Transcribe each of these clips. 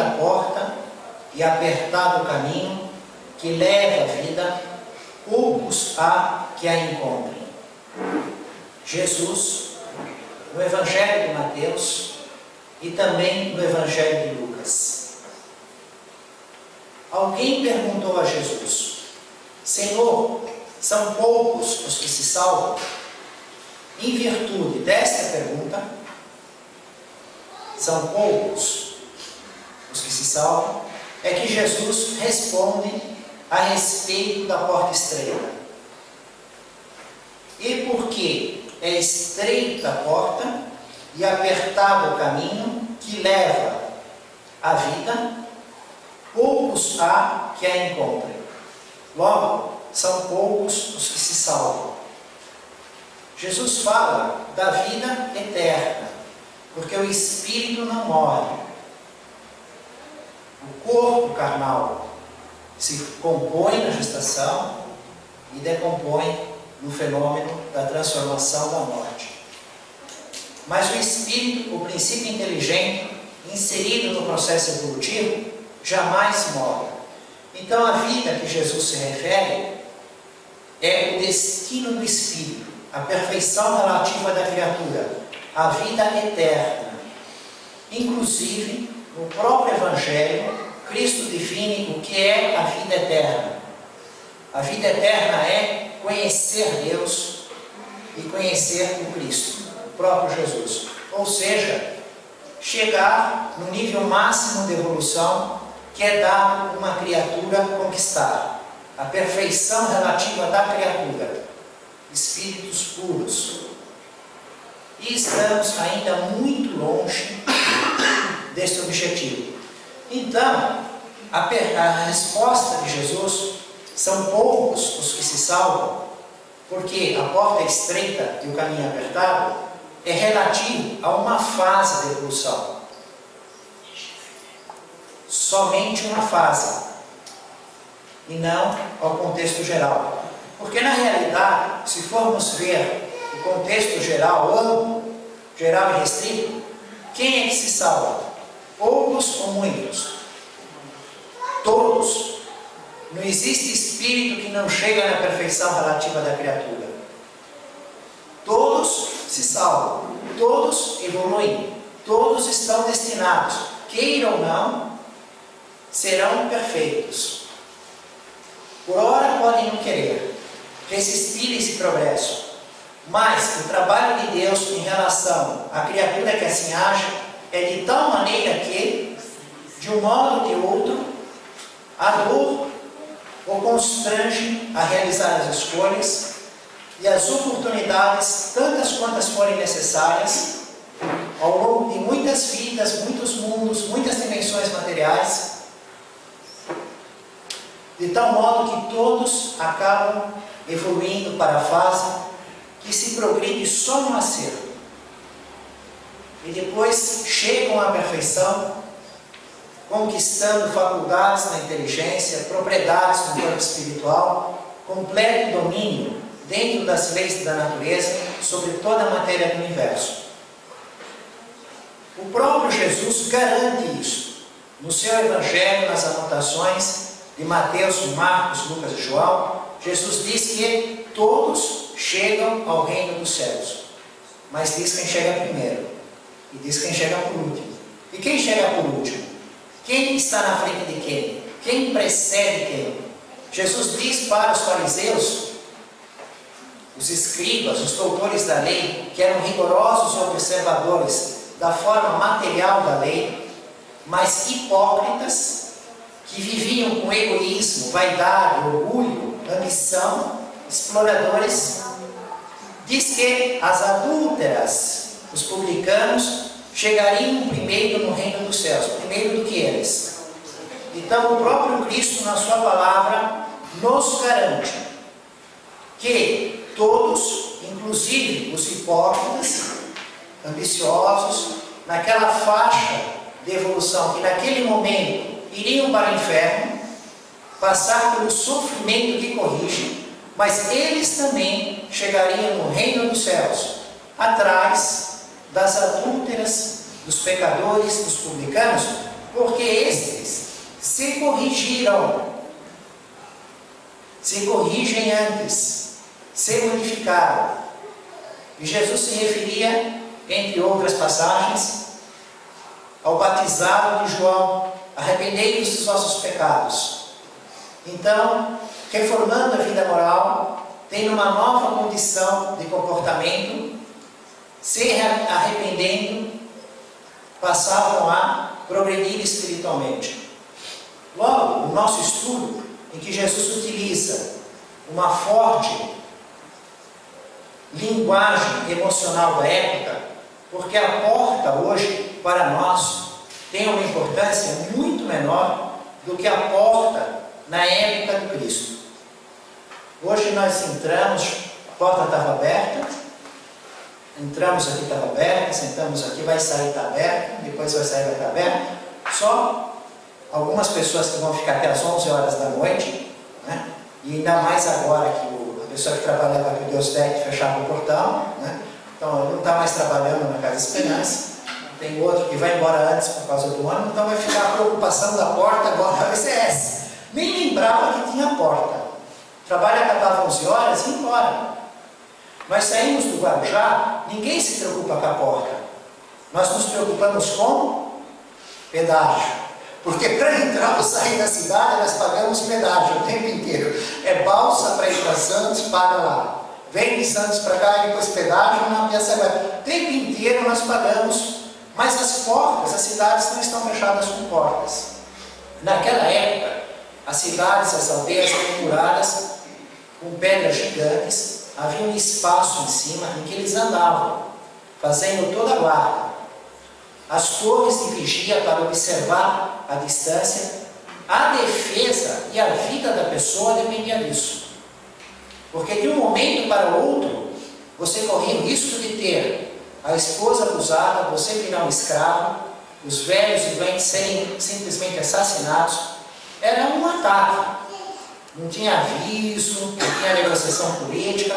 estreita a porta e apertado o caminho que leva à vida, poucos há que a encontrem. Jesus, no Evangelho de Mateus e também no Evangelho de Lucas. Alguém perguntou a Jesus: Senhor, são poucos os que se salvam? Em virtude desta pergunta, são poucos os que se salvam, é que Jesus responde a respeito da porta estreita. E porque é estreita a porta e apertado o caminho que leva à vida, poucos há que a encontrem. Logo, são poucos os que se salvam. Jesus fala da vida eterna, porque o espírito não morre. O corpo carnal se compõe na gestação e decompõe no fenômeno da transformação da morte. Mas o espírito, o princípio inteligente, inserido no processo evolutivo, jamais morre. Então a vida que Jesus se refere é o destino do espírito, a perfeição relativa da criatura, a vida eterna. Inclusive, no próprio Evangelho, Cristo define o que é a vida eterna. A vida eterna é conhecer Deus e conhecer o Cristo, o próprio Jesus. Ou seja, chegar no nível máximo de evolução que é dado uma criatura conquistar. A perfeição relativa da criatura. Espíritos puros. E estamos ainda muito longe deste objetivo. Então, a resposta de Jesus: são poucos os que se salvam, porque a porta é estreita e o caminho é apertado, é relativo a uma fase de evolução. Somente uma fase, e não ao contexto geral. Porque na realidade, se formos ver o contexto geral amplo, geral e restrito, quem é que se salva? Poucos ou muitos? Todos. Não existe espírito que não chega na perfeição relativa da criatura. Todos se salvam, todos evoluem, todos estão destinados, queiram ou não, serão perfeitos. Por ora podem não querer, resistir esse progresso, mas o trabalho de Deus em relação à criatura que assim age é de tal maneira que, de um modo ou de outro, a dor o constrange a realizar as escolhas e as oportunidades, tantas quantas forem necessárias, ao longo de muitas vidas, muitos mundos, muitas dimensões materiais, de tal modo que todos acabam evoluindo para a fase que se progride só no acerto. E depois chegam à perfeição, conquistando faculdades na inteligência, propriedades no corpo espiritual, completo domínio dentro das leis da natureza sobre toda a matéria do universo. O próprio Jesus garante isso. No seu Evangelho, nas anotações de Mateus, Marcos, Lucas e João, Jesus diz que todos chegam ao reino dos céus. Mas diz quem chega primeiro. E diz quem chega por último. E quem chega por último? Quem está na frente de quem? Quem precede quem? Jesus diz para os fariseus, os escribas, os doutores da lei, que eram rigorosos observadores da forma material da lei, mas hipócritas, que viviam com egoísmo, vaidade, orgulho, ambição, exploradores. Diz que as adúlteras, os publicanos, chegariam primeiro no reino dos céus, primeiro do que eles. Então o próprio Cristo, na sua palavra, nos garante que todos, inclusive os hipócritas, ambiciosos, naquela faixa de evolução que naquele momento iriam para o inferno, passar pelo sofrimento que corrige, mas eles também chegariam no reino dos céus, atrás das adúlteras, dos pecadores, dos publicanos, porque estes se corrigiram, se corrigem antes, se modificaram. E Jesus se referia, entre outras passagens, ao batizado de João: arrependei-vos dos vossos pecados. Então, reformando a vida moral, tendo uma nova condição de comportamento, se arrependendo, passavam a progredir espiritualmente. Logo, o nosso estudo, em que Jesus utiliza uma forte linguagem emocional da época, porque a porta hoje, para nós, tem uma importância muito menor do que a porta na época do Cristo. Hoje nós entramos, a porta estava aberta, entramos aqui, estava aberta, sentamos aqui, vai sair, está aberta, depois vai sair, vai estar aberta. Só algumas pessoas que vão ficar até as 11 horas da noite, né? E ainda mais agora que a pessoa que trabalhava aqui, o Deus Tec, fechava o portão, né? Então ele não está mais trabalhando na Casa Esperança. Tem outro que vai embora antes por causa do ano, então vai ficar a preocupação da porta agora, vai ser essa. Nem lembrava que tinha porta. O trabalho acabava 11 horas e ia embora. Nós saímos do Guarujá, ninguém se preocupa com a porta. Nós nos preocupamos com pedágio. Porque para entrar ou sair da cidade, nós pagamos pedágio o tempo inteiro. É balsa para ir para Santos, paga lá. Vem de Santos para cá e depois pedágio na Piaça. O tempo inteiro nós pagamos. Mas as portas, as cidades não estão fechadas com portas. Naquela época, as cidades, as aldeias eram muradas com pedras gigantes. Havia um espaço em cima em que eles andavam, fazendo toda a guarda. As torres de vigia para observar a distância. A defesa e a vida da pessoa dependia disso. Porque de um momento para o outro, você corria o risco de ter a esposa abusada, você virar um escravo, os velhos e doentes serem simplesmente assassinados. Era um ataque. Não tinha aviso, não tinha negociação política.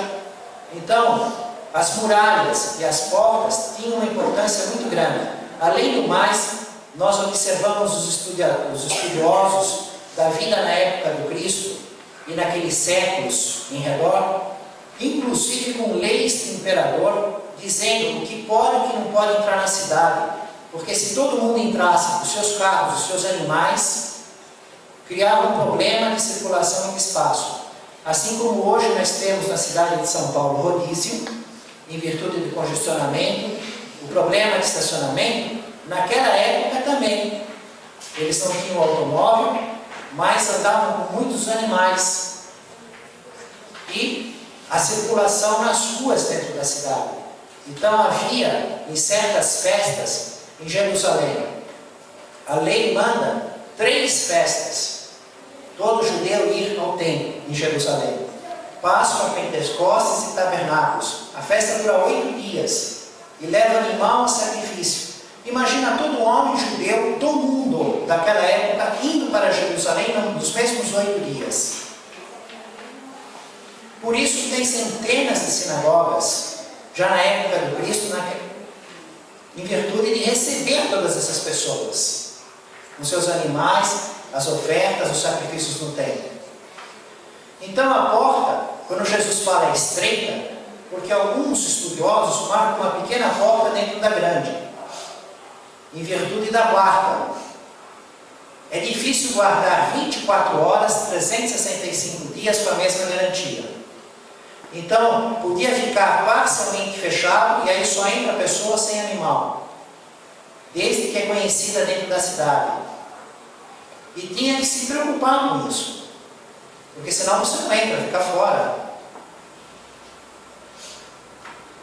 Então, as muralhas e as portas tinham uma importância muito grande. Além do mais, nós observamos os estudiosos da vida na época do Cristo e naqueles séculos em redor, inclusive com leis de imperador, dizendo o que pode e o que não pode entrar na cidade. Porque se todo mundo entrasse com os seus carros, os seus animais, criava um problema de circulação e de espaço. Assim como hoje nós temos na cidade de São Paulo rodízio, em virtude do congestionamento, o problema de estacionamento, naquela época também. Eles não tinham automóvel, mas andavam com muitos animais. E a circulação nas ruas dentro da cidade. Então havia, em certas festas, em Jerusalém, a lei manda 3 festas. Todo judeu ir ao templo em Jerusalém. Páscoa, Pentecostes e Tabernáculos. A festa dura 8 dias e leva animal a sacrifício. Imagina todo homem judeu do mundo daquela época indo para Jerusalém nos mesmos 8 dias. Por isso tem centenas de sinagogas, já na época do Cristo, em virtude de receber todas essas pessoas, com seus animais, as ofertas, os sacrifícios no templo. Então a porta, quando Jesus fala, é estreita, porque alguns estudiosos marcam uma pequena porta dentro da grande, em virtude da guarda. É difícil guardar 24 horas, 365 dias com a mesma garantia. Então, podia ficar parcialmente fechado e aí só entra a pessoa sem animal, desde que é conhecida dentro da cidade. E tinha que se preocupar com isso, porque senão você não entra, fica fora.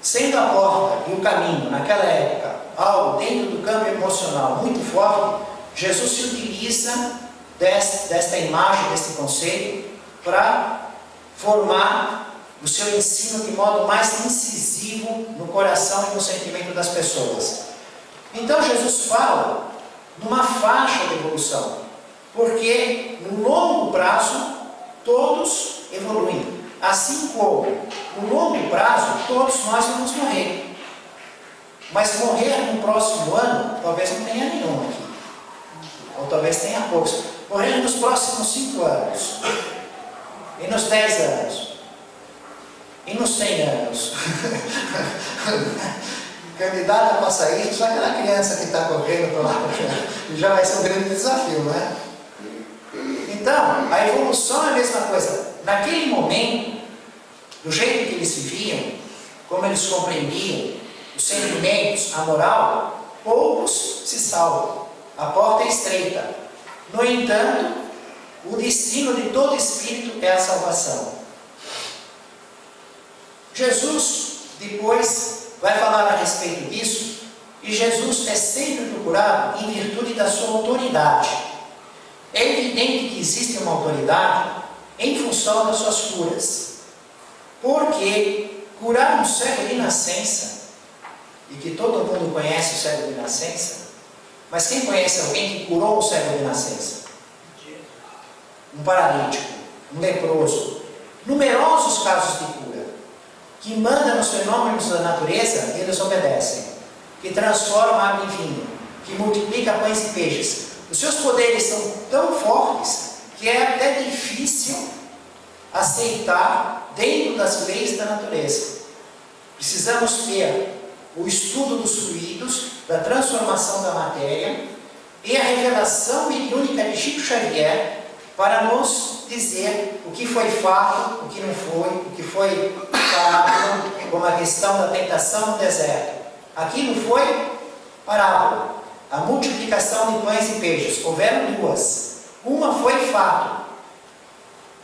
Sendo a porta e o caminho, naquela época, algo dentro do campo emocional muito forte, Jesus se utiliza desta imagem, deste conceito, para formar o seu ensino de modo mais incisivo no coração e no sentimento das pessoas. Então Jesus fala numa faixa de evolução, porque no longo prazo todos evoluem, assim como no longo prazo todos nós vamos morrer. Mas morrer no próximo ano talvez não tenha nenhum aqui. ou talvez tenha poucos, morrendo nos próximos 5 anos, e nos 10 anos, e nos 100 anos. Candidata para sair, só aquela criança que está correndo para lá, já vai ser um grande desafio, né? Então, a evolução é a mesma coisa. Naquele momento, do jeito que eles viviam, como eles compreendiam os sentimentos, a moral, poucos se salvam. A porta é estreita. No entanto, o destino de todo espírito é a salvação. Jesus, depois, vai falar a respeito disso, e Jesus é sempre procurado em virtude da sua autoridade. É evidente que existe uma autoridade em função das suas curas. Porque curar um cego de nascença, e que todo mundo conhece o cego de nascença, mas quem conhece alguém que curou um cego de nascença? Um paralítico, um leproso. Numerosos casos de cura, que manda nos fenômenos da natureza, eles obedecem, que transforma água em vinho, que multiplica pães e peixes. Os seus poderes são tão fortes que é até difícil aceitar dentro das leis da natureza. Precisamos ter o estudo dos fluidos, da transformação da matéria e a revelação mediúnica de Chico Xavier para nos dizer o que foi fato, o que não foi, o que foi parábola, como a questão da tentação no deserto. Aquilo foi parábola, a multiplicação de pães e peixes. Houveram duas. Uma foi fato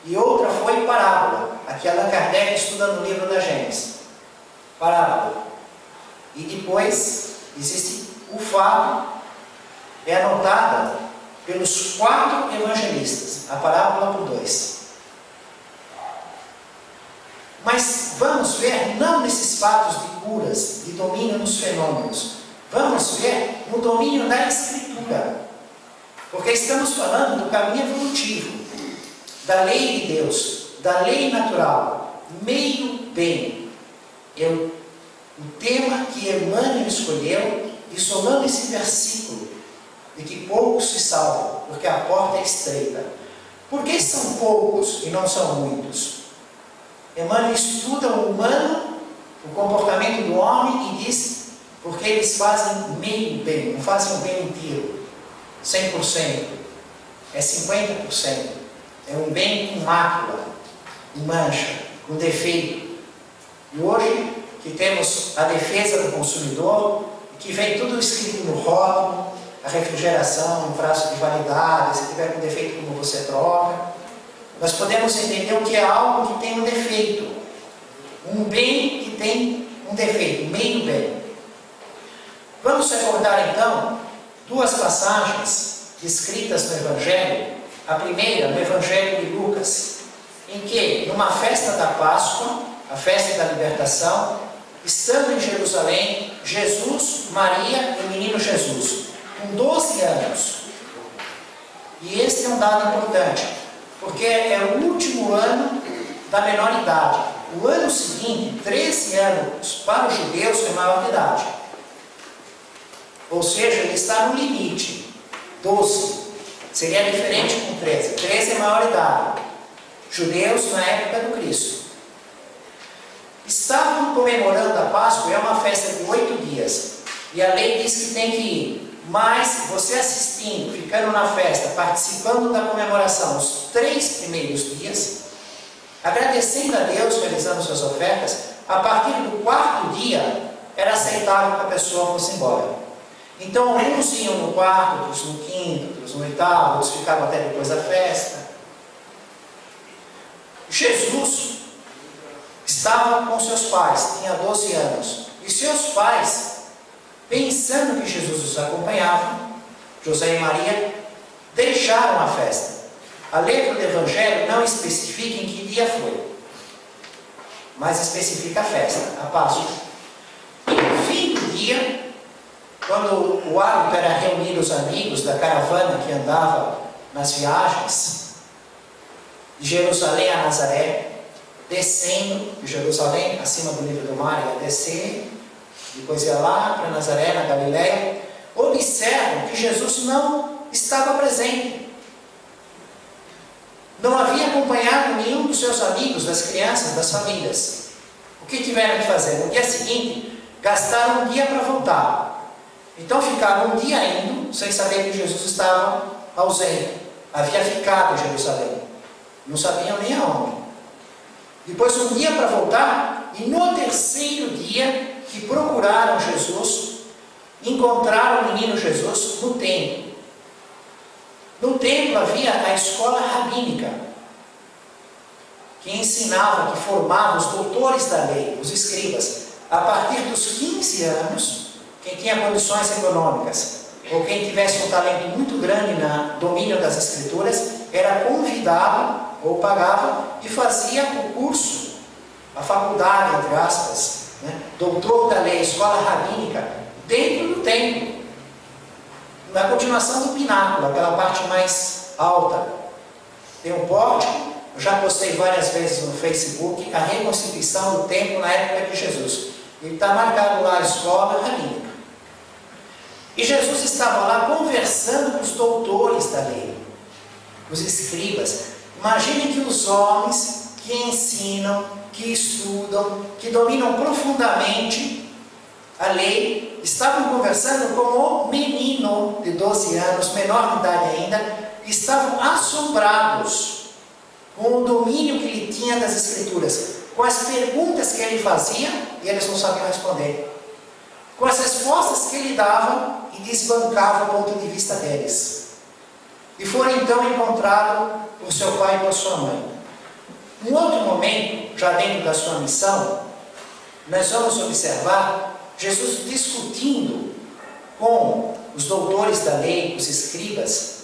e outra foi parábola, a que Allan Kardec estuda no livro da Gênesis. Parábola. E depois existe o fato, é anotada pelos 4 evangelistas, a parábola por 2. Mas vamos ver, não nesses fatos de curas, de domínio nos fenômenos, vamos ver no domínio da Escritura, porque estamos falando do caminho evolutivo, da lei de Deus, da lei natural, meio bem. O tema que Emmanuel escolheu, e somando esse versículo, de que poucos se salvam, porque a porta é estreita. Por que são poucos e não são muitos? Emmanuel estuda o humano, o comportamento do homem, e diz, porque eles fazem meio bem, não fazem o bem inteiro, 100%, é 50%, é um bem com mácula, com mancha, com defeito. E hoje, que temos a defesa do consumidor, que vem tudo escrito no rótulo, a refrigeração, o prazo de validade, se tiver com defeito, como você troca, nós podemos entender o que é algo que tem um defeito, um bem que tem um defeito, meio bem. Vamos recordar então 2 passagens escritas no Evangelho. A primeira, no Evangelho de Lucas, em que, numa festa da Páscoa, a festa da libertação, estando em Jerusalém, Jesus, Maria e o menino Jesus, com 12 anos. E este é um dado importante, porque é o último ano da menor idade. O ano seguinte, 13 anos, para os judeus é maior de idade. Ou seja, ele está no limite. 12. Seria diferente com 13. 13 é maior idade. Judeus na época do Cristo. Estavam comemorando a Páscoa, é uma festa de 8 dias. E a lei diz que tem que ir. Mas você assistindo, ficando na festa, participando da comemoração os 3 primeiros dias, agradecendo a Deus, realizando suas ofertas, a partir do 4º dia, era aceitável que a pessoa fosse embora. Então, alguns iam no 4º, outros no 5º, outros no 8º, outros ficavam até depois da festa. Jesus estava com seus pais, tinha 12 anos, e seus pais, pensando que Jesus os acompanhava, José e Maria, deixaram a festa. A letra do Evangelho não especifica em que dia foi, mas especifica a festa, a Páscoa. E no fim do dia, quando o hábito era reunir os amigos da caravana que andava nas viagens, de Jerusalém a Nazaré, descendo de Jerusalém, acima do nível do mar, ia descer, depois ia lá para Nazaré, na Galileia, observam que Jesus não estava presente. Não havia acompanhado nenhum dos seus amigos, das crianças, das famílias. O que tiveram que fazer? No dia seguinte, gastaram um dia para voltar. Então ficaram um dia indo, sem saber que Jesus estava ausente. Havia ficado em Jerusalém. Não sabiam nem aonde. Depois um dia para voltar, e no terceiro dia que procuraram Jesus, encontraram o menino Jesus no templo. No templo havia a escola rabínica, que ensinava, que formava os doutores da lei, os escribas. A partir dos 15 anos, quem tinha condições econômicas, ou quem tivesse um talento muito grande no domínio das escrituras, era convidado, ou pagava, e fazia o curso, a faculdade, entre aspas, né? Doutor da lei, escola rabínica, dentro do templo. Na continuação do pináculo, aquela parte mais alta, tem um pórtico. Eu já postei várias vezes no Facebook a reconstituição do templo na época de Jesus. Ele está marcado lá, a escola rabínica. E Jesus estava lá conversando com os doutores da lei, os escribas. Imaginem que os homens que ensinam, que estudam, que dominam profundamente a lei, estavam conversando com o menino de 12 anos, menor de idade ainda, estavam assombrados com o domínio que ele tinha das Escrituras, com as perguntas que ele fazia e eles não sabiam responder, com as respostas que ele dava e desbancava o ponto de vista deles. E foram então encontrados por seu pai e por sua mãe. Num outro momento, já dentro da sua missão, nós vamos observar Jesus discutindo com os doutores da lei, os escribas,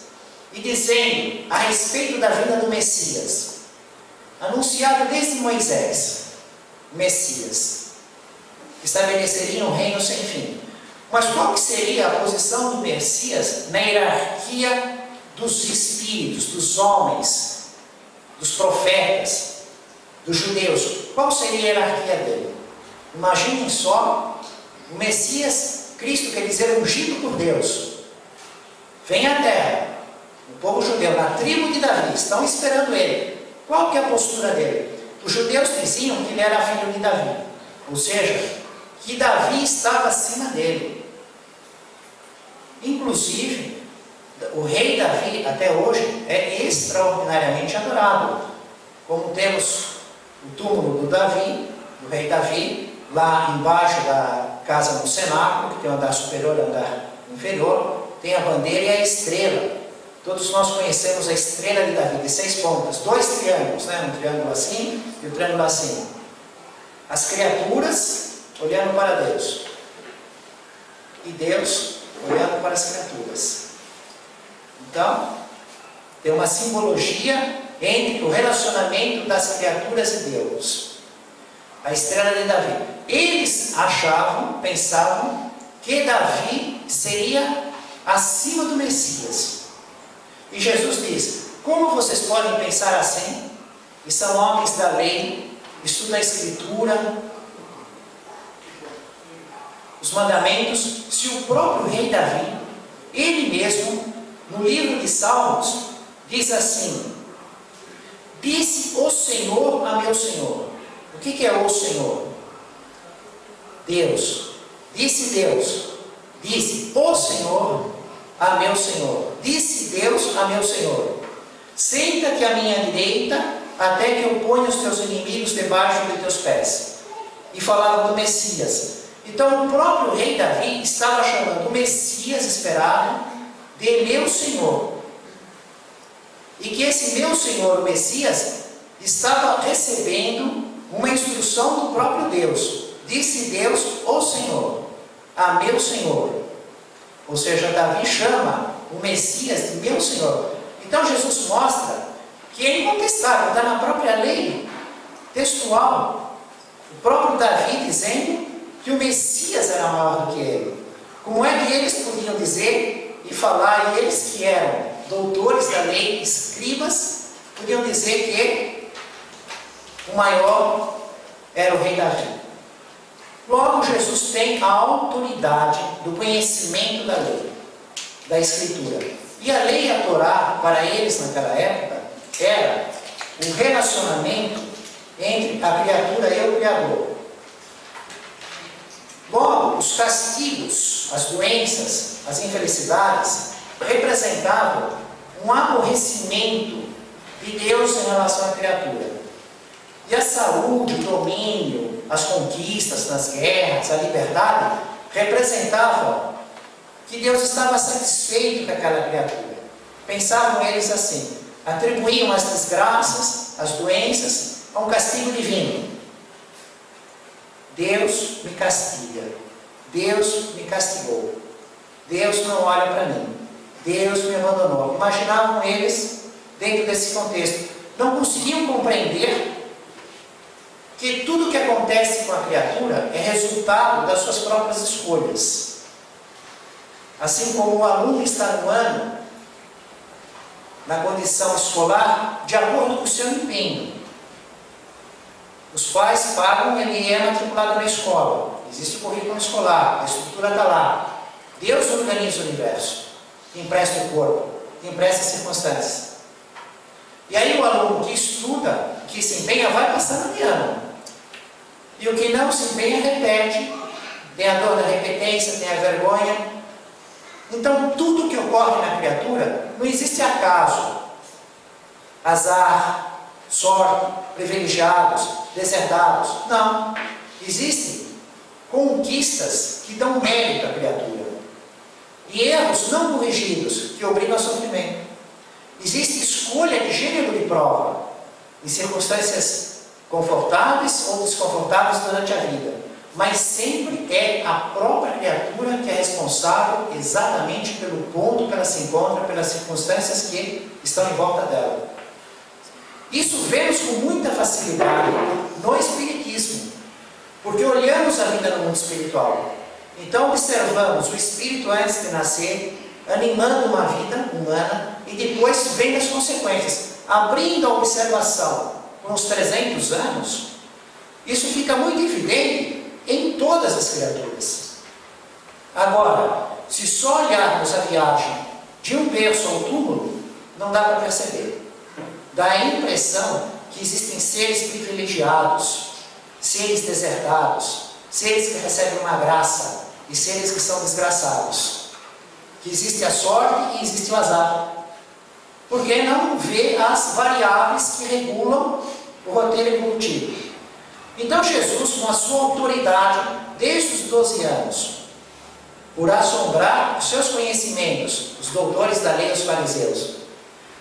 e dizendo a respeito da vinda do Messias, anunciado desde Moisés, o Messias, que estabeleceria um reino sem fim. Mas qual que seria a posição do Messias na hierarquia dos espíritos, dos homens, dos profetas, dos judeus? Qual seria a hierarquia dele? Imaginem só, o Messias, Cristo quer dizer ungido por Deus, vem à terra, o povo judeu, na tribo de Davi, estão esperando ele. Qual que é a postura dele? Os judeus diziam que ele era filho de Davi, ou seja, que Davi estava acima dele. Inclusive, o rei Davi, até hoje, é extraordinariamente adorado. Como temos o túmulo do Davi, do rei Davi, lá embaixo da casa no cenáculo, que tem o andar superior e o andar inferior, tem a bandeira e a estrela. Todos nós conhecemos a estrela de Davi, de 6 pontas, 2 triângulos, né? Um triângulo assim e um triângulo assim. As criaturas olhando para Deus, e Deus olhando para as criaturas. Então, tem uma simbologia entre o relacionamento das criaturas e Deus. A estrela de Davi. Eles achavam, pensavam, que Davi seria acima do Messias. E Jesus diz: como vocês podem pensar assim? E são homens da lei, estudam a Escritura, os mandamentos, se o próprio rei Davi, ele mesmo, no livro de Salmos, diz assim: disse o Senhor a meu Senhor. O que é o Senhor? Deus. Disse Deus. Disse o Senhor a meu Senhor. Disse Deus a meu Senhor: senta-te à minha direita, até que eu ponha os teus inimigos debaixo de teus pés. E falava do Messias. Então o próprio rei Davi estava chamando o Messias esperado de meu Senhor. E que esse meu Senhor, o Messias, estava recebendo uma instrução do próprio Deus. Disse Deus, o Senhor, a meu Senhor. Ou seja, Davi chama o Messias de meu Senhor. Então Jesus mostra que é incontestável, está na própria lei textual. O próprio Davi dizendo que o Messias era maior do que ele. Como é que eles podiam dizer e falar, e eles que eram doutores da lei, escribas, podiam dizer que o maior era o rei Davi? Logo, Jesus tem a autoridade do conhecimento da lei, da Escritura. E a lei e a Torá, para eles naquela época, era um relacionamento entre a criatura e o Criador. Logo, os castigos, as doenças, as infelicidades, representavam um aborrecimento de Deus em relação à criatura. E a saúde, o domínio, as conquistas nas guerras, a liberdade, representavam que Deus estava satisfeito com aquela criatura. Pensavam eles assim, atribuíam as desgraças, as doenças, a um castigo divino. Deus me castiga, Deus me castigou, Deus não olha para mim, Deus me abandonou. Imaginavam eles dentro desse contexto. Não conseguiam compreender que tudo que acontece com a criatura é resultado das suas próprias escolhas. Assim como o aluno está no ano, na condição escolar, de acordo com o seu empenho. Os pais pagam, ele é matriculado na escola. Existe o currículo escolar, a estrutura está lá. Deus organiza o universo, empresta o corpo, empresta as circunstâncias. E aí o aluno que estuda, que se empenha, vai passando de ano. E o que não se empenha, repete. Tem a dor da repetência, tem a vergonha. Então, tudo que ocorre na criatura, não existe acaso, azar, sorte, privilegiados, deserdados. Não. Existem conquistas que dão mérito à criatura. E erros não corrigidos que obrigam ao sofrimento. Existe escolha de gênero de prova, em circunstâncias confortáveis ou desconfortáveis durante a vida. Mas sempre é a própria criatura que é responsável exatamente pelo ponto que ela se encontra, pelas circunstâncias que estão em volta dela. Isso vemos com muita facilidade no Espiritismo, porque olhamos a vida no mundo espiritual. Então observamos o Espírito antes de nascer, animando uma vida humana, e depois vem as consequências. Abrindo a observação com os 300 anos, isso fica muito evidente em todas as criaturas. Agora, se só olharmos a viagem de um berço ao túmulo, não dá para perceber. Dá a impressão que existem seres privilegiados, seres deserdados, seres que recebem uma graça e seres que são desgraçados. Que existe a sorte e existe o azar. Por que não ver as variáveis que regulam o roteiro evolutivo? Então Jesus, com a sua autoridade, desde os 12 anos, por assombrar os seus conhecimentos, os doutores da lei e os fariseus,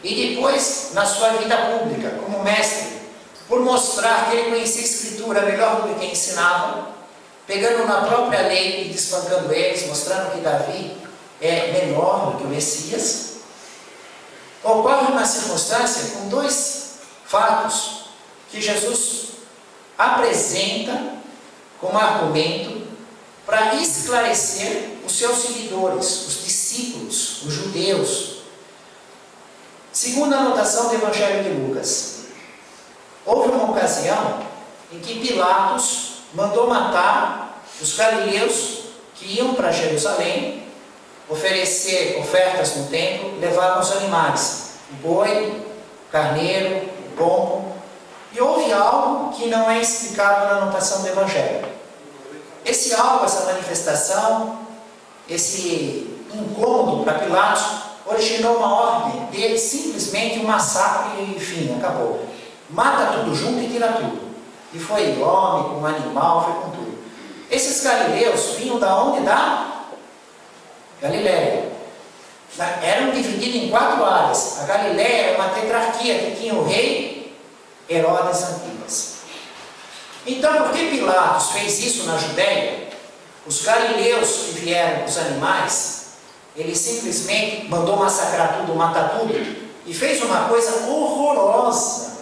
e depois, na sua vida pública, como mestre, por mostrar que ele conhecia a Escritura melhor do que quem ensinava, pegando na própria lei e desbancando eles, mostrando que Davi é menor do que o Messias, ocorre uma circunstância com dois fatos que Jesus apresenta como argumento para esclarecer os seus seguidores, os discípulos, os judeus. Segundo a anotação do Evangelho de Lucas, houve uma ocasião em que Pilatos mandou matar os galileus que iam para Jerusalém oferecer ofertas no templo, levavam os animais, o boi, o carneiro, o pombo. E houve algo que não é explicado na anotação do Evangelho. Esse algo, essa manifestação, esse incômodo para Pilatos, originou uma ordem de simplesmente um massacre e enfim, acabou. Mata tudo junto e tira tudo. E foi homem, com animal, foi com tudo. Esses galileus vinham da onde? Da Galiléia. Eram divididos em 4 áreas. A Galiléia era uma tetrarquia que tinha o rei Herodes Antipas. Então, por que Pilatos fez isso na Judéia? Os galileus que vieram com os animais, ele simplesmente mandou massacrar tudo, matar tudo, e fez uma coisa horrorosa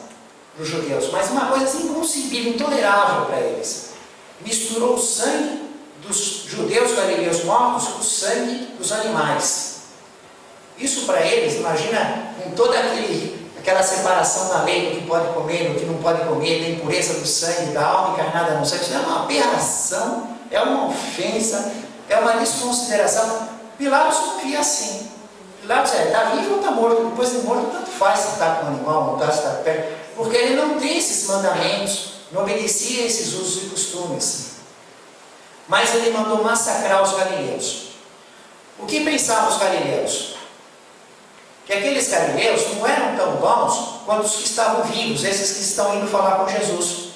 para os judeus, mas uma coisa inconcebível, intolerável para eles. Misturou o sangue dos judeus galileus mortos com o sangue dos animais. Isso para eles, imagina, com toda aquela separação da lei do que pode comer, do que não pode comer, da impureza do sangue, da alma encarnada no sangue, isso é uma aberração, é uma ofensa, é uma desconsideração. Pilatos não via assim. Pilatos está vivo ou está morto? Depois de morto, tanto faz se está com o animal, não está, se está perto. Porque ele não tem esses mandamentos, não obedecia a esses usos e costumes. Mas ele mandou massacrar os galileus. O que pensavam os galileus? Que aqueles galileus não eram tão bons quanto os que estavam vivos, esses que estão indo falar com Jesus.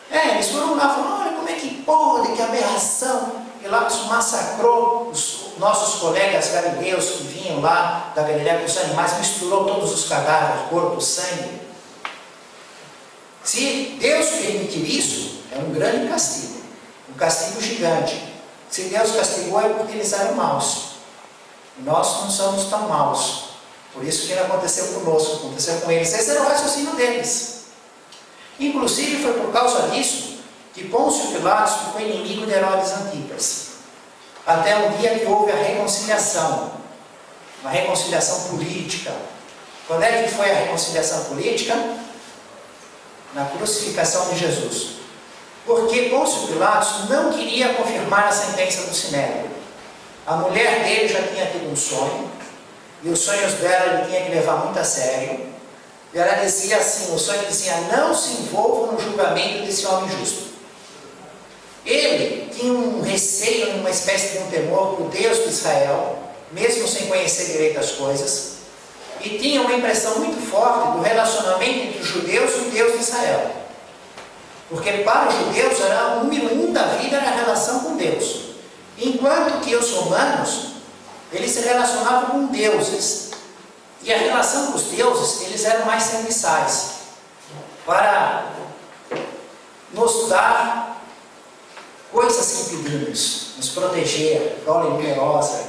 Eles foram lá e falaram, olha como é que pode, que aberração. Pilatos massacrou os nossos colegas galileus que vinham lá da Galileia com os animais, misturou todos os cadáveres, corpo, sangue. Se Deus permitir isso, é um grande castigo, um castigo gigante. Se Deus castigou é porque eles eram maus. Nós não somos tão maus. Por isso que não aconteceu conosco, aconteceu com eles. Esse era o raciocínio deles. Inclusive foi por causa disso que Pôncio Pilatos ficou inimigo de Herodes Antipas. Até o dia que houve a reconciliação. Uma reconciliação política. Quando é que foi a reconciliação política? Na crucificação de Jesus. Porque Pôncio Pilatos não queria confirmar a sentença do Sinédrio. A mulher dele já tinha tido um sonho, e os sonhos dela ele tinha que levar muito a sério. E ela dizia assim, o sonho dizia, não se envolva no julgamento desse homem justo. Ele tinha um receio, uma espécie de um temor por Deus de Israel, mesmo sem conhecer direito as coisas, e tinha uma impressão muito forte do relacionamento entre os judeus e o Deus de Israel. Porque para os judeus era o número 1 da vida era a relação com Deus. Enquanto que os romanos, eles se relacionavam com deuses. E a relação com os deuses, eles eram mais serviçais. Para nos dar coisas que pedimos, nos proteger, prole numerosa,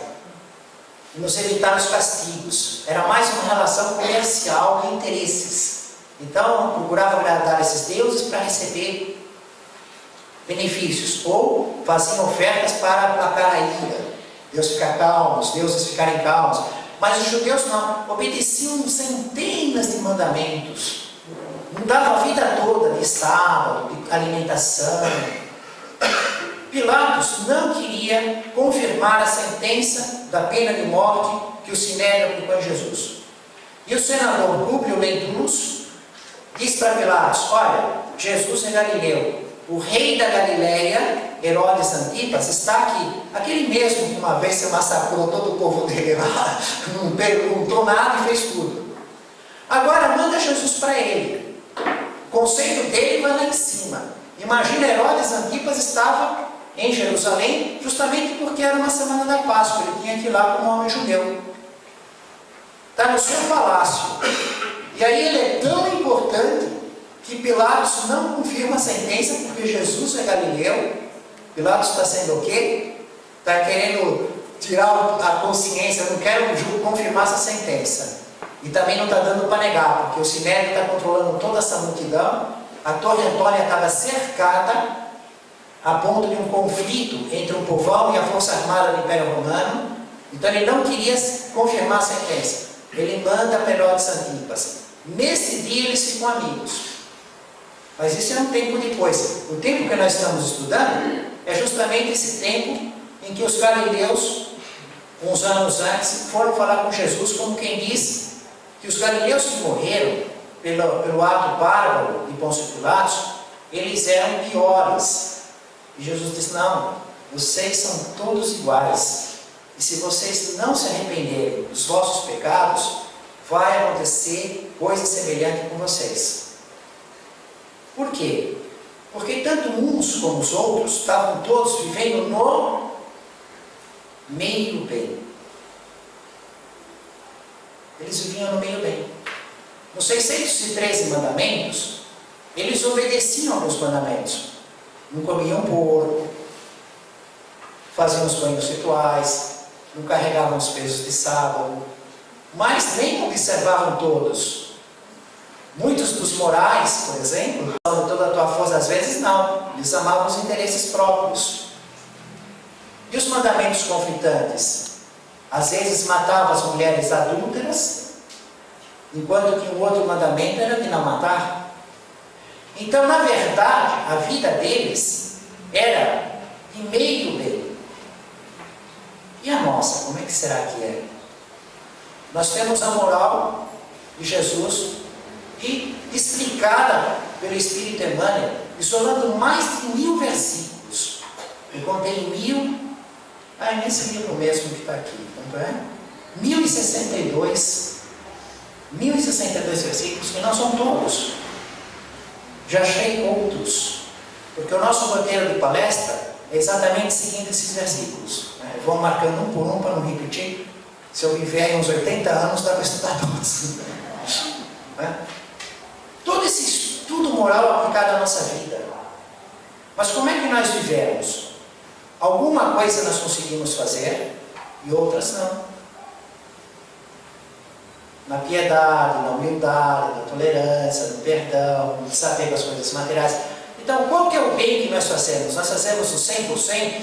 e nos evitar os castigos. Era mais uma relação comercial de interesses. Então, procurava agradar esses deuses para receber benefícios, ou faziam ofertas para aplacar a ira. Deus ficar calmo, os deuses ficarem calmos. Mas os judeus não, obedeciam centenas de mandamentos. Mudavam a vida toda de sábado, de alimentação. Pilatos não queria confirmar a sentença da pena de morte que o Sinédrio aplicou em Jesus. E o senador Públio Lentulus disse para Pilatos, olha, Jesus é Galileu, o rei da Galileia, Herodes Antipas, está aqui. Aquele mesmo que uma vez se massacrou todo o povo dele lá, não perguntou nada e fez tudo. Agora manda Jesus para ele. O conceito dele vai lá em cima. Imagina, Herodes Antipas estava em Jerusalém, justamente porque era uma semana da Páscoa, ele tinha que ir lá como homem judeu. Está no seu palácio. E aí ele é tão importante que Pilatos não confirma a sentença porque Jesus é Galileu. Pilatos está sendo o quê? Está querendo tirar a consciência, não quero confirmar essa sentença. E também não está dando para negar, porque o Sinédrio está controlando toda essa multidão. A Torre Antônia estava cercada a ponto de um conflito entre o povão e a força armada do Império Romano. Então ele não queria confirmar a sentença. Ele manda para Herodes Antipas. Nesse dia eles ficam amigos. Mas isso é um tempo depois. O tempo que nós estamos estudando é justamente esse tempo em que os galileus, uns anos antes, foram falar com Jesus, como quem diz que os galileus que morreram pelo ato bárbaro de Pôncio Pilatos, eles eram piores. E Jesus disse, não, vocês são todos iguais. E se vocês não se arrependerem dos vossos pecados, vai acontecer coisa semelhante com vocês. Por quê? Porque tanto uns como os outros estavam todos vivendo no meio do bem. Eles viviam no meio do bem. Nos 613 mandamentos, eles obedeciam aos mandamentos. Não comiam porco, faziam os banhos rituais, não carregavam os pesos de sábado, mas nem observavam todos. Muitos dos morais, por exemplo, usando toda a tua força, às vezes não, eles amavam os interesses próprios. E os mandamentos conflitantes? Às vezes matavam as mulheres adúlteras, enquanto que o outro mandamento era de não matar. Então, na verdade, a vida deles era de meio bem. E a nossa, como é que será que é? Nós temos a moral de Jesus e explicada pelo Espírito Emmanuel, isolando mais de 1000 versículos. Eu contei 1000, nesse livro mesmo que está aqui, quanto é? 1062 versículos, que não são todos. Já achei outros, porque o nosso roteiro de palestra é exatamente seguindo esses versículos. Eu vou marcando um por um para não repetir. Se eu viver uns 80 anos, dá para estudar todos. Todo esse estudo moral aplicado à nossa vida. Mas como é que nós vivemos? Alguma coisa nós conseguimos fazer e outras não. Na piedade, na humildade, na tolerância, no perdão, no desapego às coisas materiais. Então, qual que é o bem que nós fazemos? Nós fazemos o 100%?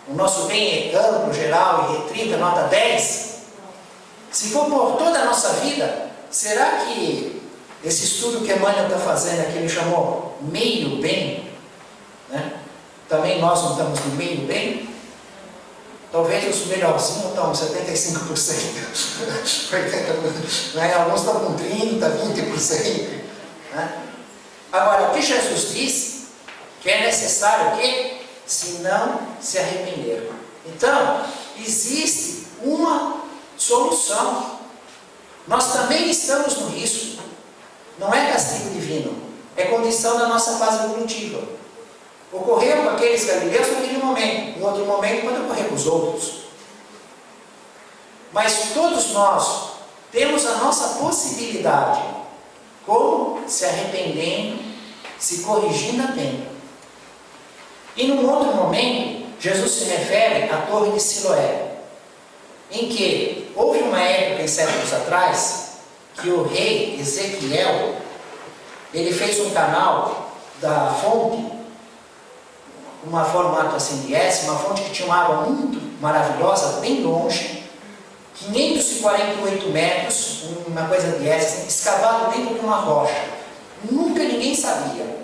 O nosso bem é amplo, geral e restrito, nota 10? Se for por toda a nossa vida, será que esse estudo que Emmanuel está fazendo aqui, ele chamou meio bem, né? Também nós não estamos no meio bem? Talvez os melhorzinhos estão 75%, 80%, né? Alguns estão com 30%, 20%. Né? Agora, o que Jesus diz? Que é necessário o quê? Se não se arrepender. Então, existe uma solução. Nós também estamos no risco. Não é castigo divino, é condição da nossa fase evolutiva. Ocorreu com aqueles galileus naquele momento, em outro momento pode ocorrer com os outros. Mas todos nós temos a nossa possibilidade, como se arrependendo, se corrigindo a tempo. E num outro momento, Jesus se refere à Torre de Siloé, em que houve uma época, em séculos atrás, que o rei Ezequiel, ele fez um canal da fonte, uma formato assim de S, uma fonte que tinha uma água muito maravilhosa, bem longe, 548 metros, uma coisa de S, escavado dentro de uma rocha. Nunca ninguém sabia.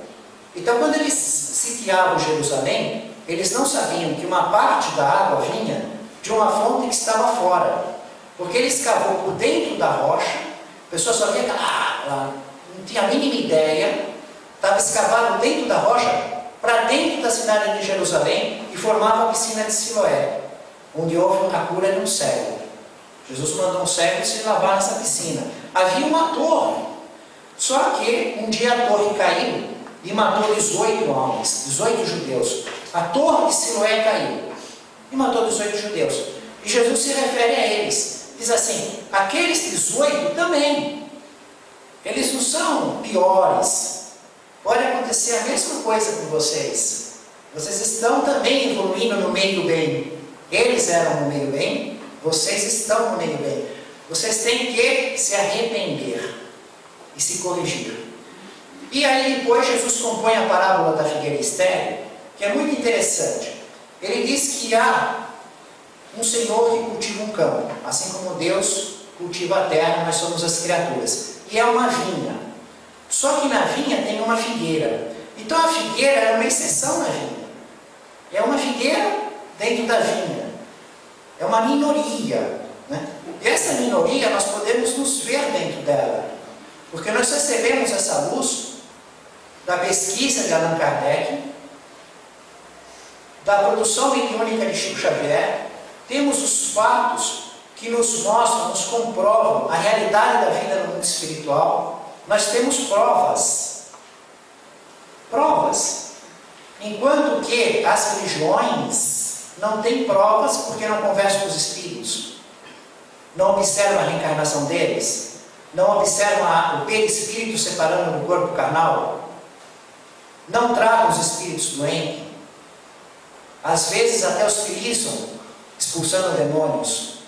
Então, quando eles sitiavam Jerusalém, eles não sabiam que uma parte da água vinha de uma fonte que estava fora, porque ele escavou por dentro da rocha, a pessoa só via aquela água, não tinha a mínima ideia, estava escavado dentro da rocha, para dentro da cidade de Jerusalém, e formava a piscina de Siloé, onde houve a cura de um cego. Jesus mandou um cego se lavar nessa piscina. Havia uma torre, só que um dia a torre caiu e matou 18 homens, 18 judeus. A torre de Siloé caiu e matou 18 judeus. E Jesus se refere a eles, diz assim: aqueles 18 também, eles não são piores. Pode acontecer a mesma coisa com vocês. Vocês estão também evoluindo no meio do bem. Eles eram no meio do bem, vocês estão no meio do bem. Vocês têm que se arrepender e se corrigir. E aí depois Jesus compõe a parábola da figueira estéril, que é muito interessante. Ele diz que há um Senhor que cultiva um campo, assim como Deus cultiva a terra, nós somos as criaturas. E é uma vinha. Só que na vinha tem uma figueira. Então a figueira é uma exceção na vinha. É uma figueira dentro da vinha. É uma minoria. Né? E essa minoria nós podemos nos ver dentro dela. Porque nós recebemos essa luz da pesquisa de Allan Kardec, da produção mediúnica de Chico Xavier. Temos os fatos que nos mostram, nos comprovam a realidade da vida no mundo espiritual. Nós temos provas. Provas. Enquanto que as religiões não têm provas porque não conversam com os espíritos. Não observam a reencarnação deles. Não observam o perispírito separando do corpo carnal. Não tratam os espíritos doentes. Às vezes até os utilizam, expulsando demônios.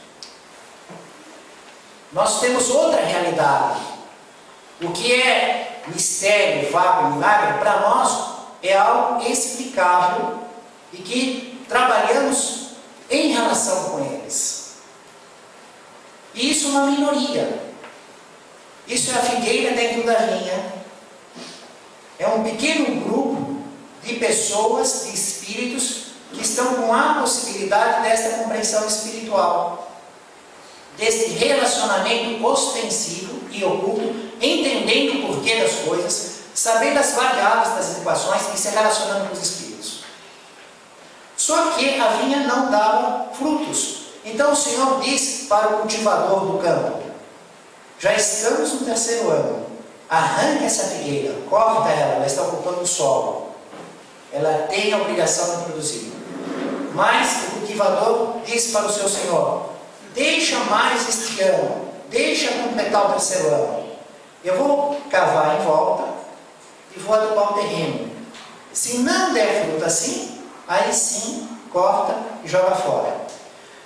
Nós temos outra realidade. O que é mistério, vago, milagre, para nós é algo explicável e que trabalhamos em relação com eles. E isso é uma minoria. Isso é a figueira dentro da vinha. É um pequeno grupo de pessoas, de espíritos, que estão com a possibilidade desta compreensão espiritual. deste relacionamento ostensivo e oculto, entendendo o porquê das coisas, sabendo as variáveis das equações e se relacionando com os espíritos. Só que a vinha não dava frutos. Então o Senhor diz para o cultivador do campo: já estamos no 3º ano, arranque essa figueira, corta ela está ocupando o solo. Ela tem a obrigação de produzir. Mas o cultivador diz para o seu senhor: deixa mais este ano, deixa completar o 3º ano. Eu vou cavar em volta e vou adubar o terreno. Se não der fruto assim, aí sim, corta e joga fora.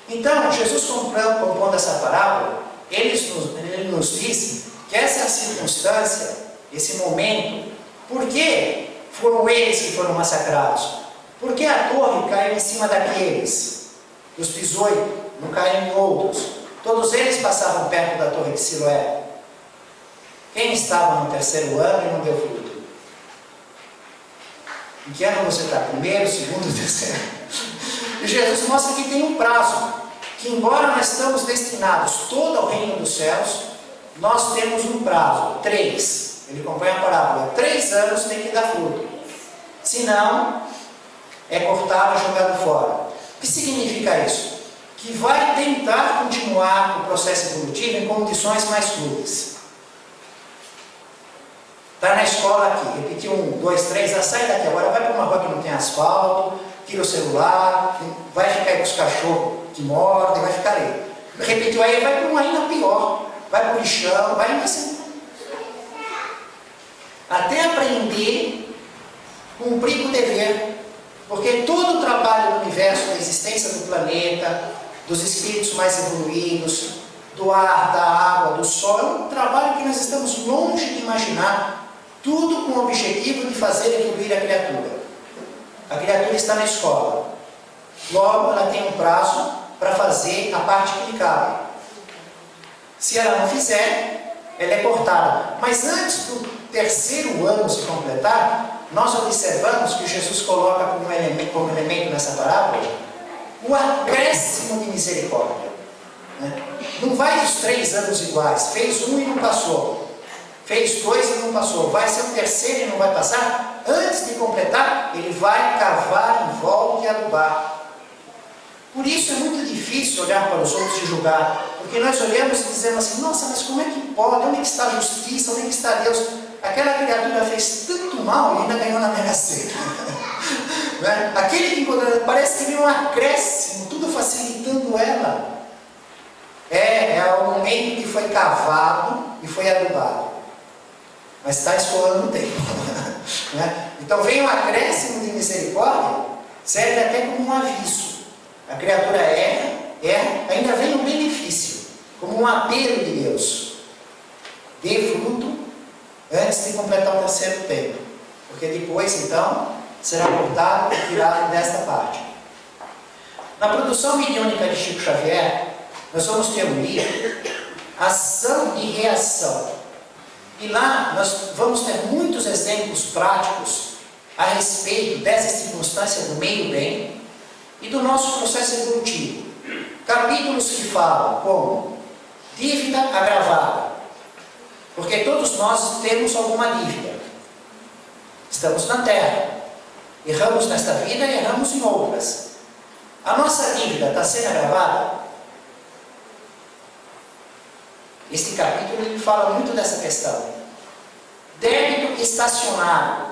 Então, Jesus compondo essa parábola, ele nos diz que essa circunstância, esse momento, por que foram eles que foram massacrados? Porque a torre caiu em cima daqueles, os 18 não caíram em outros. Todos eles passavam perto da torre de Siloé. Quem estava no 3º ano e não deu fruto? Em que ano você está? 1º, 2º, 3º? E Jesus mostra que tem um prazo, que embora nós estamos destinados todo ao reino dos céus, nós temos um prazo, 3. Ele acompanha a parábola: 3 anos tem que dar fruto. Senão, é cortado e jogado fora. O que significa isso? Que vai tentar continuar o processo evolutivo em condições mais crudas. Está na escola aqui, repetir 1, 2, 3, sai daqui agora, vai para uma rua que não tem asfalto, tira o celular, vai ficar aí com os cachorros que mordem, vai ficar aí. Repetiu aí, vai para uma ainda pior, vai para o lixão, vai indo assim. Até aprender, cumprir o dever, porque todo o trabalho do universo, da existência do planeta, dos espíritos mais evoluídos, do ar, da água, do sol, é um trabalho que nós estamos longe de imaginar, tudo com o objetivo de fazer evoluir a criatura. A criatura está na escola, logo ela tem um prazo para fazer a parte que lhe cabe. Se ela não fizer, ela é cortada. Mas antes do 3º ano se completar, nós observamos que Jesus coloca como elemento nessa parábola o acréscimo de misericórdia. Não vai os 3 anos iguais, fez 1 e não passou, fez 2 e não passou, vai ser o 3º e não vai passar. Antes de completar, ele vai cavar em volta e adubar. Por isso é muito difícil olhar para os outros e julgar, porque nós olhamos e dizemos assim: nossa, mas como é que pode? Onde é que está a justiça? Onde é que está Deus? Aquela criatura fez tanto mal e ainda ganhou na Mega Sena. Aquele que parece que veio um acréscimo, tudo facilitando ela. É o momento que foi cavado e foi adubado. Mas está escoando o tempo. Então vem um acréscimo de misericórdia, serve até como um aviso. A criatura erra, ainda vem um benefício, como um apelo de Deus. Dê fruto antes de completar o 3º tempo, porque depois então será cortado e tirado desta parte. Na produção mediúnica de Chico Xavier, nós vamos ter um livro, Ação e Reação, e lá nós vamos ter muitos exemplos práticos a respeito dessa circunstância do meio-bem e do nosso processo evolutivo. Capítulos que falam como dívida agravada, porque todos nós temos alguma dívida. Estamos na Terra, erramos nesta vida e erramos em outras. A nossa dívida está sendo agravada? Este capítulo ele fala muito dessa questão. Débito estacionário,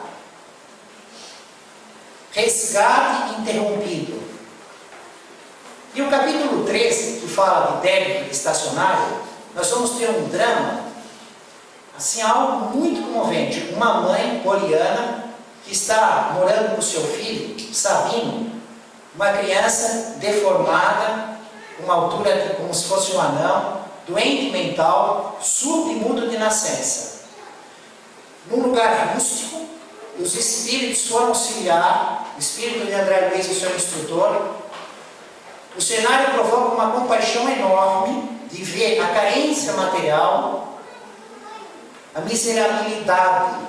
resgate interrompido. E o capítulo 13, que fala de débito estacionário, nós vamos ter um drama, assim, algo muito comovente. Uma mãe poliana que está morando com o seu filho, Sabino, uma criança deformada, com uma altura como se fosse um anão, doente mental, surdo e mudo de nascença. Num lugar rústico, os espíritos foram auxiliar, o espírito de André Luiz, o seu instrutor. O cenário provoca uma compaixão enorme de ver a carência material, a miserabilidade